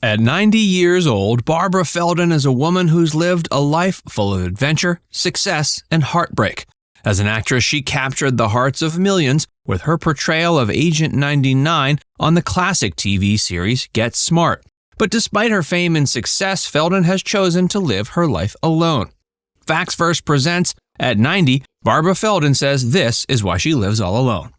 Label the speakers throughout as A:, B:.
A: At 90 years old, Barbara Feldon is a woman who's lived a life full of adventure, success, and heartbreak. As an actress, she captured the hearts of millions with her portrayal of Agent 99 on the classic TV series Get Smart. But despite her fame and success, Feldon has chosen to live her life alone. Facts First presents, at 90, Barbara Feldon says this is why she lives all alone.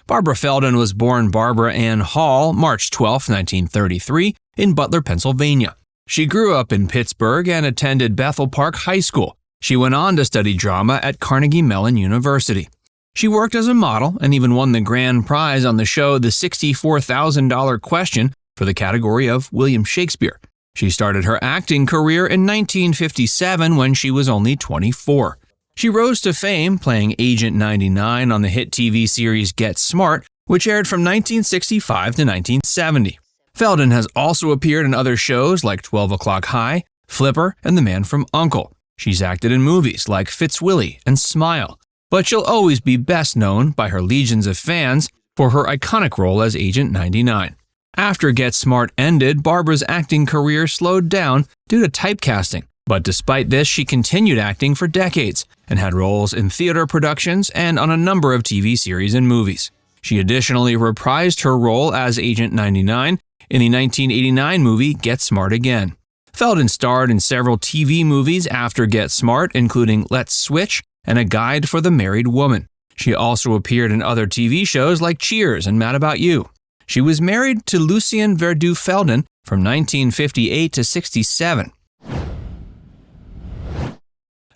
A: Barbara Feldon was born Barbara Ann Hall, March 12, 1933, in Butler, Pennsylvania. She grew up in Pittsburgh and attended Bethel Park High School. She went on to study drama at Carnegie Mellon University. She worked as a model and even won the grand prize on the show The $64,000 Question for the category of William Shakespeare. She started her acting career in 1957 when she was only 24. She rose to fame playing Agent 99 on the hit TV series Get Smart, which aired from 1965 to 1970. Feldon has also appeared in other shows like 12 O'Clock High, Flipper, and The Man from U.N.C.L.E. She's acted in movies like Fitzwilly and Smile, but she'll always be best known by her legions of fans for her iconic role as Agent 99. After Get Smart ended, Barbara's acting career slowed down due to typecasting. But despite this, she continued acting for decades and had roles in theater productions and on a number of TV series and movies. She additionally reprised her role as Agent 99 in the 1989 movie Get Smart Again. Feldon starred in several TV movies after Get Smart, including Let's Switch and A Guide for the Married Woman. She also appeared in other TV shows like Cheers and Mad About You. She was married to Lucien Verdoux Feldon from 1958 to 67.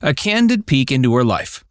A: A candid peek into her life.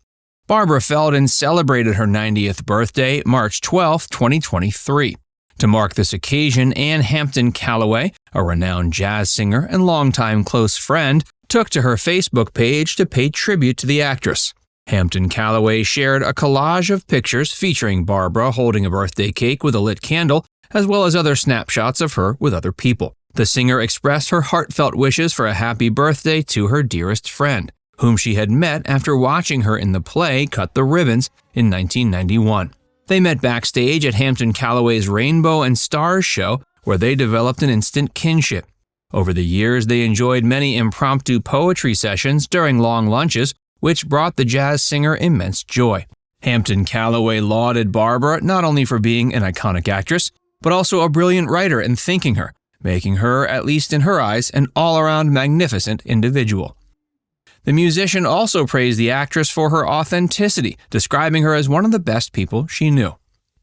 A: Barbara Feldon celebrated her 90th birthday, March 12, 2023. To mark this occasion, Ann Hampton Callaway, a renowned jazz singer and longtime close friend, took to her Facebook page to pay tribute to the actress. Hampton Callaway shared a collage of pictures featuring Barbara holding a birthday cake with a lit candle, as well as other snapshots of her with other people. The singer expressed her heartfelt wishes for a happy birthday to her dearest friend, whom she had met after watching her in the play Cut the Ribbons in 1991. They met backstage at Hampton Callaway's Rainbow and Stars show, where they developed an instant kinship. Over the years, they enjoyed many impromptu poetry sessions during long lunches, which brought the jazz singer immense joy. Hampton Callaway lauded Barbara not only for being an iconic actress, but also a brilliant writer and thinker, making her, at least in her eyes, an all-around magnificent individual. The musician also praised the actress for her authenticity, describing her as one of the best people she knew.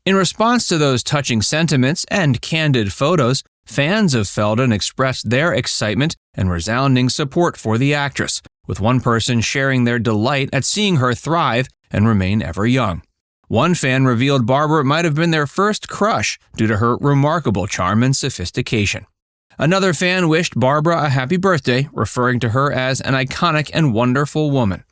A: In response to those touching sentiments and candid photos, fans of Feldon expressed their excitement and resounding support for the actress, with one person sharing their delight at seeing her thrive and remain ever young. One fan revealed Barbara might have been their first crush due to her remarkable charm and sophistication. Another fan wished Barbara a happy birthday, referring to her as an iconic and wonderful woman.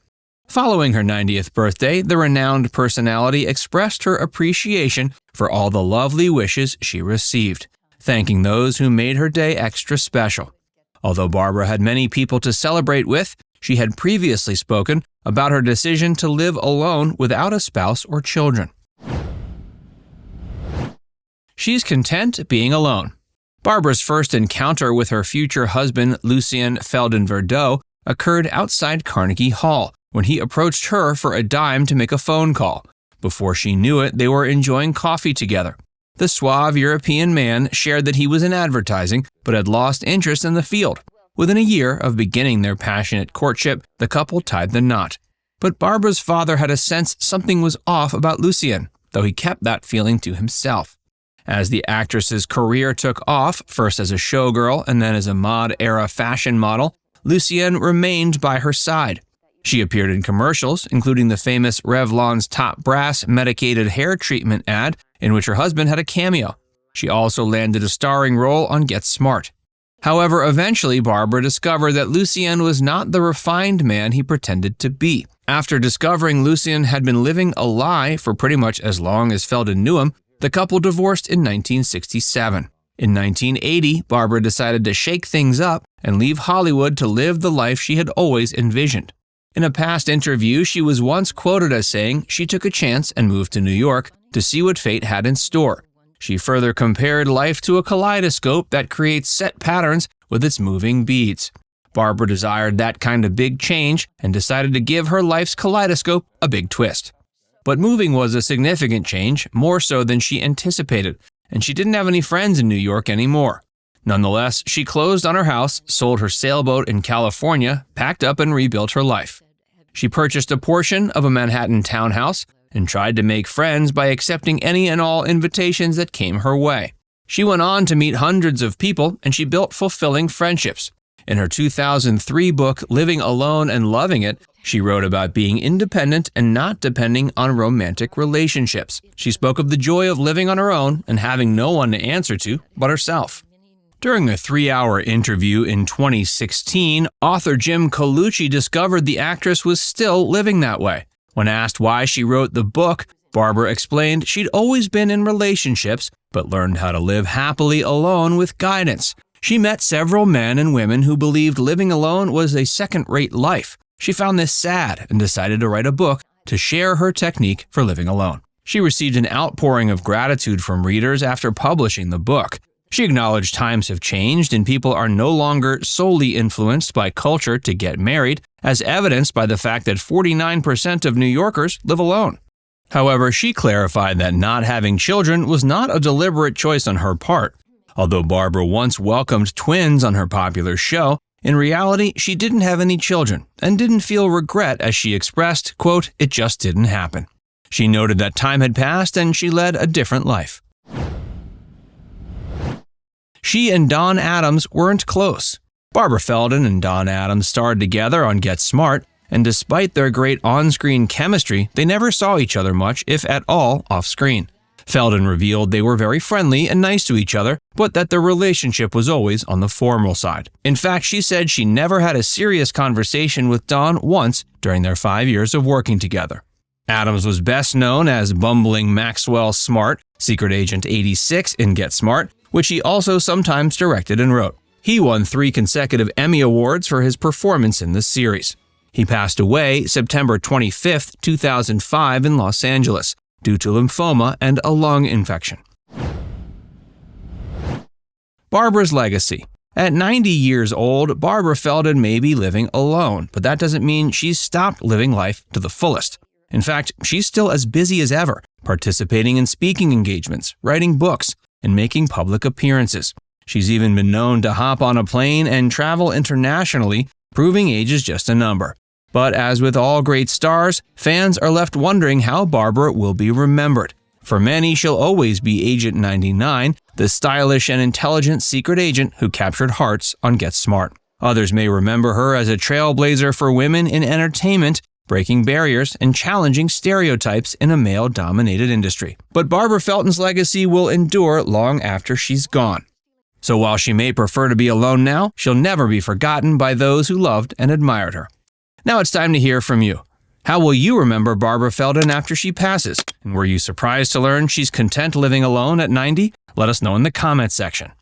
A: Following her 90th birthday, the renowned personality expressed her appreciation for all the lovely wishes she received, thanking those who made her day extra special. Although Barbara had many people to celebrate with, she had previously spoken about her decision to live alone without a spouse or children. She's content being alone. Barbara's first encounter with her future husband, Lucien Feldon Verdoux, occurred outside Carnegie Hall when he approached her for a dime to make a phone call. Before she knew it, they were enjoying coffee together. The suave European man shared that he was in advertising, but had lost interest in the field. Within a year of beginning their passionate courtship, the couple tied the knot. But Barbara's father had a sense something was off about Lucien, though he kept that feeling to himself. As the actress's career took off, first as a showgirl and then as a mod-era fashion model, Lucien remained by her side. She appeared in commercials, including the famous Revlon's Top Brass medicated hair treatment ad, in which her husband had a cameo. She also landed a starring role on Get Smart. However, eventually Barbara discovered that Lucien was not the refined man he pretended to be. After discovering Lucien had been living a lie for pretty much as long as Feldon knew him, the couple divorced in 1967. In 1980, Barbara decided to shake things up and leave Hollywood to live the life she had always envisioned. In a past interview, she was once quoted as saying she took a chance and moved to New York to see what fate had in store. She further compared life to a kaleidoscope that creates set patterns with its moving beads. Barbara desired that kind of big change and decided to give her life's kaleidoscope a big twist. But moving was a significant change, more so than she anticipated, and she didn't have any friends in New York anymore. Nonetheless, she closed on her house, sold her sailboat in California, packed up and rebuilt her life. She purchased a portion of a Manhattan townhouse and tried to make friends by accepting any and all invitations that came her way. She went on to meet hundreds of people, and she built fulfilling friendships. In her 2003 book, Living Alone and Loving It, she wrote about being independent and not depending on romantic relationships. She spoke of the joy of living on her own and having no one to answer to but herself. During a 3-hour interview in 2016, author Jim Colucci discovered the actress was still living that way. When asked why she wrote the book, Barbara explained she'd always been in relationships, but learned how to live happily alone with guidance. She met several men and women who believed living alone was a second-rate life. She found this sad and decided to write a book to share her technique for living alone. She received an outpouring of gratitude from readers after publishing the book. She acknowledged times have changed and people are no longer solely influenced by culture to get married, as evidenced by the fact that 49% of New Yorkers live alone. However, she clarified that not having children was not a deliberate choice on her part. Although Barbara once welcomed twins on her popular show, in reality, she didn't have any children and didn't feel regret as she expressed, quote, "It just didn't happen." She noted that time had passed and she led a different life. She and Don Adams weren't close. Barbara Feldon and Don Adams starred together on Get Smart, and despite their great on-screen chemistry, they never saw each other much, if at all, off-screen. Feldon revealed they were very friendly and nice to each other, but that their relationship was always on the formal side. In fact, she said she never had a serious conversation with Don once during their 5 years of working together. Adams was best known as bumbling Maxwell Smart, Secret Agent 86 in Get Smart, which he also sometimes directed and wrote. He won 3 consecutive Emmy Awards for his performance in the series. He passed away September 25, 2005 in Los Angeles due to lymphoma and a lung infection. Barbara's legacy. At 90 years old, Barbara Feldon may be living alone, but that doesn't mean she's stopped living life to the fullest. In fact, she's still as busy as ever, participating in speaking engagements, writing books, and making public appearances. She's even been known to hop on a plane and travel internationally, proving age is just a number. But as with all great stars, fans are left wondering how Barbara will be remembered. For many, she'll always be Agent 99, the stylish and intelligent secret agent who captured hearts on Get Smart. Others may remember her as a trailblazer for women in entertainment, breaking barriers and challenging stereotypes in a male-dominated industry. But Barbara Feldon's legacy will endure long after she's gone. So while she may prefer to be alone now, she'll never be forgotten by those who loved and admired her. Now it's time to hear from you. How will you remember Barbara Feldon after she passes? And were you surprised to learn she's content living alone at 90? Let us know in the comments section.